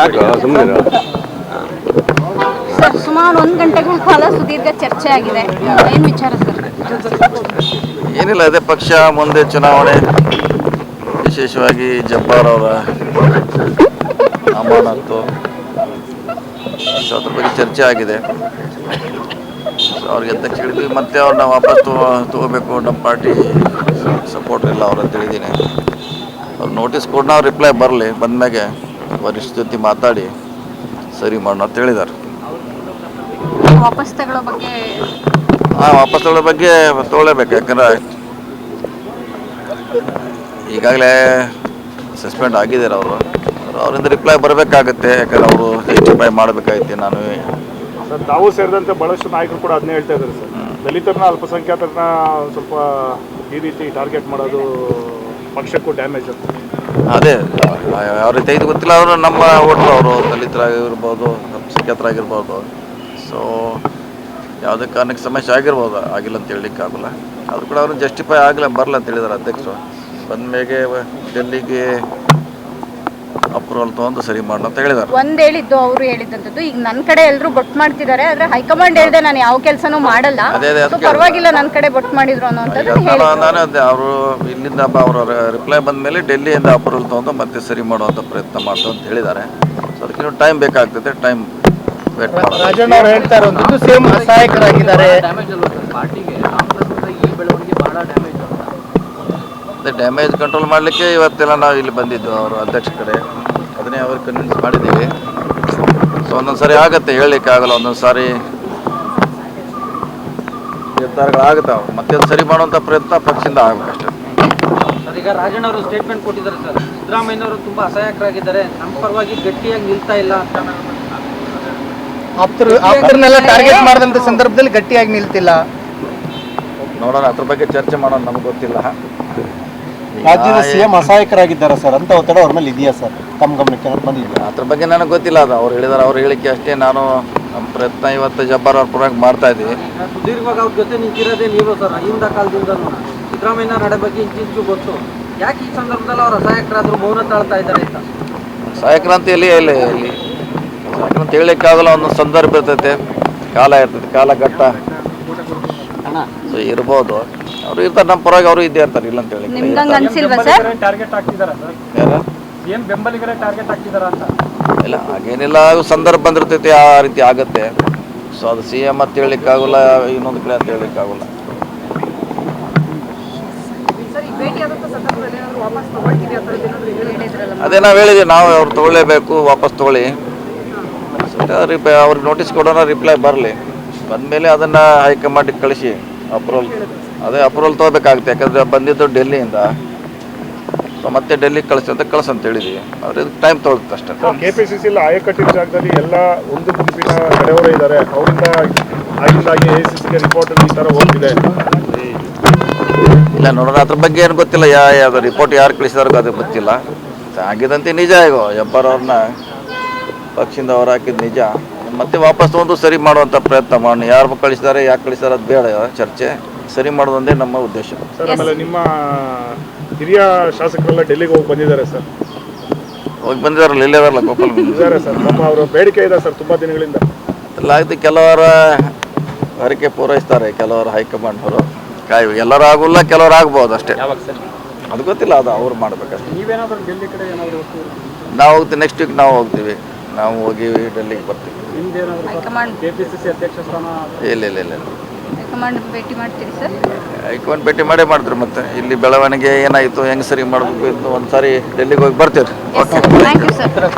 ಯಾಕೆ ಸುಮ್ಮನೆ ಸರ್ ಸುಮಾರು 1 ಗಂಟೆಗಳ ಕಾಲ ಸುದೀರ್ಘ ಚರ್ಚೆ ಆಗಿದೆ. ಏನು ವಿಚಾರ ಸರ್? ಏನಿಲ್ಲ, ಅದೇ ಪಕ್ಷ ಮುಂದೆ ಚುನಾವಣೆ, ವಿಶೇಷವಾಗಿ ಜಬ್ಬಾರ್ ಅವರ ಅಮಾನತು, ಸೊ ಅದ್ರ ಬಗ್ಗೆ ಚರ್ಚೆ ಆಗಿದೆ. ಸೊ ಅವ್ರಿಗೆ ಅಧ್ಯಕ್ಷ ಹೇಳಿದ್ವಿ, ಮತ್ತೆ ಅವ್ರನ್ನ ವಾಪಸ್ ತಗೋಬೇಕು, ನಮ್ಮ ಪಾರ್ಟಿ ಸಪೋರ್ಟ್ ಇಲ್ಲ ಅವ್ರು ಅಂತ ಹೇಳಿದ್ದೀನಿ. ಅವ್ರು ನೋಟಿಸ್ ಕೊಟ್ಟು ನಾವು ರಿಪ್ಲೈ ಬರಲಿ, ಬಂದಮೇಲೆ ವರಿಷ್ಠ ಜೊತೆ ಮಾತಾಡಿ ಸರಿ ಮಾಡೋಣ ಅಂತ ಹೇಳಿದ್ದಾರೆ. ವಾಪಸ್ ತಗೊಳ್ಳೋ ಬಗ್ಗೆ ವಾಪಸ್ ತಗೊಳ್ಳೋ ಬಗ್ಗೆ ತೊಗೊಳ್ಳೇಬೇಕು, ಯಾಕಂದ್ರೆ ಈಗಾಗಲೇ ಸಸ್ಪೆಂಡ್ ಆಗಿದ್ದಾರೆ ಅವರು. ಅವರಿಂದ ರಿಪ್ಲೈ ಬರಬೇಕಾಗತ್ತೆ, ಯಾಕಂದ್ರೆ ಅವರು ಜಸ್ಟಿಫೈ ಮಾಡಬೇಕಾಗತ್ತೆ. ನಾನು ಸರ್ ತಾವು ಸೇರಿದಂತೆ ಭಾಳಷ್ಟು ನಾಯಕರು ಕೂಡ ಅದನ್ನೇ ಹೇಳ್ತಾ ಇದ್ದಾರೆ ಸರ್, ದಲಿತರನ್ನ ಅಲ್ಪಸಂಖ್ಯಾತರನ್ನ ಸ್ವಲ್ಪ ಈ ರೀತಿ ಟಾರ್ಗೆಟ್ ಮಾಡೋದು ಪಕ್ಷಕ್ಕೂ ಡ್ಯಾಮೇಜ್ ಅಂತ. ಅದೇ ಯಾವ ರೀತಿ ಇದು ಗೊತ್ತಿಲ್ಲ. ಅವರು ನಮ್ಮ ಓಟ್ರು, ಅವರು ದಲಿತರಾಗಿರ್ಬೋದು, ಅಲ್ಪಸಂಖ್ಯಾತರಾಗಿರ್ಬೋದು. ಸೊ ಯಾವುದೇ ಕಾರಣಕ್ಕೆ ಸಮಸ್ಯೆ ಆಗಿರ್ಬೋದು, ಆಗಿಲ್ಲ ಅಂತ ಹೇಳಲಿಕ್ಕೆ ಆಗೋಲ್ಲ. ಅದು ಕೂಡ ಅವ್ರನ್ನ ಜಸ್ಟಿಫೈ ಆಗಲ್ಲ ಬರಲ್ಲ ಅಂತ ಹೇಳಿದ್ದಾರೆ ಅಧ್ಯಕ್ಷರು. ಬಂದ್ಮೇಲೆ ಡೆಲ್ಲಿಗೆ ಅಪ್ರೂವಲ್ ತೊಗೊಂಡು ಸರಿ ಮಾಡೋಣ ಅಂತ ಹೇಳಿದ್ದಾರೆ. ಒಂದ್ ಹೇಳಿದ್ದು ಅವರು ಹೇಳಿದಂಥದ್ದು, ಈಗ ನನ್ನ ಕಡೆ ಎಲ್ಲರೂ ಬೊಟ್ಟು ಮಾಡ್ತಿದ್ದಾರೆ, ಆದ್ರೆ ಹೈಕಮಾಂಡ್ ಹೇಳಿದೆ ನಾನು ಯಾವ ಕೆಲಸನೂ ಮಾಡಲ್ಲ, ಪರವಾಗಿಲ್ಲ ನನ್ನ ಕಡೆ ಬೊಟ್ಟು ಮಾಡಿದ್ರು ಅನ್ನೋಂಥದ್ದು. ನಾನು ಅದೇ ಅವರು ಇಲ್ಲಿಂದ ಅವರ ರಿಪ್ಲೈ ಬಂದ ಮೇಲೆ ಡೆಲ್ಲಿಯಿಂದ ಅಪ್ರೂವಲ್ ತೊಗೊಂಡು ಮತ್ತೆ ಸರಿ ಮಾಡುವಂಥ ಪ್ರಯತ್ನ ಮಾಡ್ತು ಅಂತ ಹೇಳಿದ್ದಾರೆ. ಸೊ ಅದಕ್ಕೆ ಟೈಮ್ ಬೇಕಾಗ್ತದೆ, ಟೈಮ್ ವೇಟ್ ಮಾಡೋದು. ರಾಜಣ್ಣ ಅವರು ಹೇಳ್ತಾ ಇರುವಂಥದ್ದು ಸೇಮ್ ಸಹಾಯಕರಾಗಿದ್ದಾರೆ. ಅದೇ ಡ್ಯಾಮೇಜ್ ಕಂಟ್ರೋಲ್ ಮಾಡಲಿಕ್ಕೆ ಇವತ್ತೆಲ್ಲ ನಾವು ಇಲ್ಲಿ ಬಂದಿದ್ದು ಅವರು ಅಧ್ಯಕ್ಷ ಕಡೆ, ಅದನ್ನೇ ಅವ್ರಿಗೆ ಕನ್ವಿನ್ಸ್ ಮಾಡಿದ್ದೀವಿ. ಸೊ ಒಂದೊಂದು ಸಾರಿ ಆಗುತ್ತೆ, ಹೇಳಲಿಕ್ಕೆ ಆಗಲ್ಲ, ಒಂದೊಂದು ಸಾರಿ ನಿರ್ಧಾರಗಳಾಗುತ್ತಾವೆ. ಮತ್ತೆ ಅದು ಸರಿ ಮಾಡುವಂಥ ಪ್ರಯತ್ನ ಪಕ್ಷದಿಂದ ಆಗಬೇಕಷ್ಟೇ. ಸರ್ ಈಗ ರಾಜಣ್ಣ ಅವರು ಸ್ಟೇಟ್ಮೆಂಟ್ ಕೊಟ್ಟಿದ್ದಾರೆ ಸರ್, ಸಿದ್ದರಾಮಯ್ಯನವರು ತುಂಬ ಅಸಹಾಯಕರಾಗಿದ್ದಾರೆ, ನಮ್ಮ ಪರವಾಗಿ ಗಟ್ಟಿಯಾಗಿ ನಿಲ್ತಾ ಇಲ್ಲ ಅಂತ. ಆಪ್ತರನ್ನೆಲ್ಲ ಟಾರ್ಗೆಟ್ ಮಾಡಿದಂಥ ಸಂದರ್ಭದಲ್ಲಿ ಗಟ್ಟಿಯಾಗಿ ನಿಲ್ತಿಲ್ಲ. ನೋಡೋಣ, ಅದ್ರ ಬಗ್ಗೆ ಚರ್ಚೆ ಮಾಡೋಣ, ನಮ್ಗೆ ಗೊತ್ತಿಲ್ಲ. ರಾಜ್ಯದ ಸಿಎಂ ಅಸಹಾಯಕರಾಗಿದ್ದಾರೆ ಸರ್ ಅಂತ ಒತ್ತಡ ಅವ್ರ ಮೇಲೆ ಇದೆಯಾ ಸರ್, ತಮ್ಮ ಗಮನಕ್ಕೆ ಬಂದಿದೆ? ಅದ್ರ ಬಗ್ಗೆ ನನಗೆ ಗೊತ್ತಿಲ್ಲ. ಅದು ಅವ್ರು ಹೇಳಿದಾರೆ, ಅವ್ರ ಹೇಳಿಕೆ ಅಷ್ಟೇ. ನಾನು ನಮ್ಮ ಪ್ರಯತ್ನ ಇವತ್ತು ಜಬ್ಬಾರ್ ಅವ್ರ ಪರವಾಗಿ ಮಾಡ್ತಾ ಇದ್ದೀವಿ. ಸುದೀರ್ಘವಾಗಿ ಅವ್ರ ಜೊತೆ ನಿಂತಿರೋದೇ ನೀವು ಸರ್, ಹಿಂದ ಕಾಲದಿಂದಲೂ ಸಿದ್ದರಾಮಯ್ಯ ನಡೆ ಬಗ್ಗೆ ಇಂಚಿಂಚು ಗೊತ್ತು. ಯಾಕೆ ಈ ಸಂದರ್ಭದಲ್ಲಿ ಅವ್ರು ಅಸಹಾಯಕರಾದ್ರು ಮೌನ ತಾಳ್ತಾ ಇದ್ದಾರೆ ಅಂತ? ಸಹಾಯಕರಂತ ಇಲ್ಲಿ ಸಹಾಯಕರಂತ ಹೇಳಲಿಕ್ಕಾಗಲ್ಲ, ಒಂದೊಂದು ಸಂದರ್ಭ ಇರ್ತೈತೆ, ಕಾಲ ಇರ್ತೈತೆ, ಕಾಲಘಟ್ಟ ಸೊ ಇರ್ಬೋದು. ಅವರು ಇರ್ತಾರೆ, ನಮ್ಮ ಪರವಾಗಿ ಅವರು ಇದ್ದೇ ಇರ್ತಾರೆ, ಇಲ್ಲ ಅಂತ ಹೇಳಿ. ನಿಮ್ಗಂಗೆ ಅನ್ಸಿಲ್ವಾ ಸರ್? ಟಾರ್ಗೆಟ್ ಆಗ್ತಿದ್ದಾರೆ ಸರ್, ಯಾರು ಏನ್ ಬೆಂಬಲಿಗರೇ ಟಾರ್ಗೆಟ್ ಆಗ್ತಿದಾರ ಅಂತ? ಇಲ್ಲ, ಹಾಗೇನಿಲ್ಲ. ಸಂದರ್ಭ ಬಂದಿರ್ತೈತಿ, ಆ ರೀತಿ ಆಗುತ್ತೆ. ಸೊ ಅದು ಸಿ ಎಮ್ ಅಂತ ಹೇಳಲಿಕ್ಕಾಗಲ್ಲ, ಇನ್ನೊಂದು ಕಡೆ ಅಂತ ಹೇಳಲಿಕ್ಕಾಗಲ್ಲ. ಅದೇ ನಾವು ಹೇಳಿದ್ವಿ, ನಾವು ಅವ್ರು ತೊಗೊಳ್ಳೇಬೇಕು, ವಾಪಸ್ ತೊಗೊಳ್ಳಿ, ಅವ್ರಿಗೆ ನೋಟಿಸ್ ಕೊಡೋಣ, ರಿಪ್ಲೈ ಬರಲಿ, ಬಂದಮೇಲೆ ಅದನ್ನು ಹೈಕಮಾಂಡಿಗೆ ಕಳಿಸಿ ಅಪ್ರೂವಲ್ ತೊಗೋಬೇಕಾಗುತ್ತೆ. ಯಾಕಂದರೆ ಬಂದಿದ್ದು ಡೆಲ್ಲಿಯಿಂದ, ಸೊ ಮತ್ತೆ ಡೆಲ್ಲಿಗೆ ಕಳ್ಸಂತ ಹೇಳಿದ್ವಿ. ಅವ್ರಿಗೆ ಟೈಮ್ ತೊಗೊಳುತ್ತೆ ಅಷ್ಟೇ. KPCC ಆಯಕಟ್ಟಿನ ಜಾಗದಲ್ಲಿ ಎಲ್ಲ ಒಂದು ಗುಂಪಿನ ಕಡೆಯವರು ಇದ್ದಾರೆ, ಅವರಿಂದ ಆಗಿಂದಾಗಿ AICCಗೆ ರಿಪೋರ್ಟ್ ಈ ಥರ ಹೋಗ್ತಿದೆ. ಇಲ್ಲ, ನೋಡೋಣ, ಅದ್ರ ಬಗ್ಗೆ ಏನು ಗೊತ್ತಿಲ್ಲ. ಯಾವ ರಿಪೋರ್ಟ್ ಯಾರು ಕಳಿಸಿದಾರೋ ಅದು ಗೊತ್ತಿಲ್ಲ. ಆಗಿದಂತೆ ನಿಜ. ಈಗ ಜಬ್ಬಾರ್ ಅವ್ರನ್ನ ಪಕ್ಷದಿಂದ ಹೊರ ಹಾಕಿದ್ದು ನಿಜ. ಮತ್ತೆ ವಾಪಸ್ ತೊಗೊಂಡು ಸರಿ ಮಾಡುವಂಥ ಪ್ರಯತ್ನ ಮಾಡೋಣ. ಯಾರು ಕಳಿಸಿದ್ದಾರೆ, ಯಾಕೆ ಕಳಿಸಿದಾರೆ ಅದು ಬೇಡ, ಚರ್ಚೆ ಸರಿ ಮಾಡೋದೊಂದೇ ನಮ್ಮ ಉದ್ದೇಶ. ಸರ್ ಆಮೇಲೆ ನಿಮ್ಮ ಹಿರಿಯ ಶಾಸಕರೆಲ್ಲ ಡೆಲ್ಲಿಗೆ ಹೋಗಿ ಬಂದಿದ್ದಾರೆ ಸರ್. ಹೋಗಿ ಬಂದಿದ್ದಾರಲ್ಲ, ಇಲ್ಲೇ ಇದಾರಲ್ಲ, ಗೋಪಾಲ್ ಇದ್ದಾರೆ ಸರ್. ನಮ್ಮ ಅವರ ಬೇಡಿಕೆ ಇದೆ ಸರ್ ತುಂಬ ದಿನಗಳಿಂದ. ಎಲ್ಲ ಆಯ್ತು, ಕೆಲವರ ಹರಕೆ ಪೂರೈಸ್ತಾರೆ, ಕೆಲವರು ಹೈಕಮಾಂಡ್ ಅವರು ಎಲ್ಲರೂ ಆಗೋಲ್ಲ, ಕೆಲವರು ಆಗ್ಬೋದು ಅಷ್ಟೇ. ಅದು ಗೊತ್ತಿಲ್ಲ, ಅದು ಅವ್ರು ಮಾಡ್ಬೇಕಷ್ಟೆ. ನೀವೇನಾದರೂ ಡೆಲ್ಲಿ ಕಡೆ ಏನಾದರೂ ನಾವು ಹೋಗ್ತೀವಿ, ನೆಕ್ಸ್ಟ್ ವೀಕ್ ನಾವು ಹೋಗ್ತೀವಿ. ನಾವು ಹೋಗಿ ಡೆಲ್ಲಿಗೆ ಬರ್ತೀವಿ. KPCC ಅಧ್ಯಕ್ಷ ಸ್ಥಾನ ಇಲ್ಲ ಹೈಕಮಾಂಡ್ ಭೇಟಿ ಮಾಡ್ತೀರಿ ಸರ್? ಹೈಕಮಾಂಡ್ ಭೇಟಿ ಮಾಡಿದ್ರು. ಮತ್ತೆ ಇಲ್ಲಿ ಬೆಳವಣಿಗೆ ಏನಾಯಿತು, ಹೆಂಗೆ ಸರಿ ಮಾಡಬೇಕು, ಒಂದು ಸಾರಿ ಡೆಲ್ಲಿಗೆ ಹೋಗಿ ಬರ್ತೀವಿ. Thank you sir.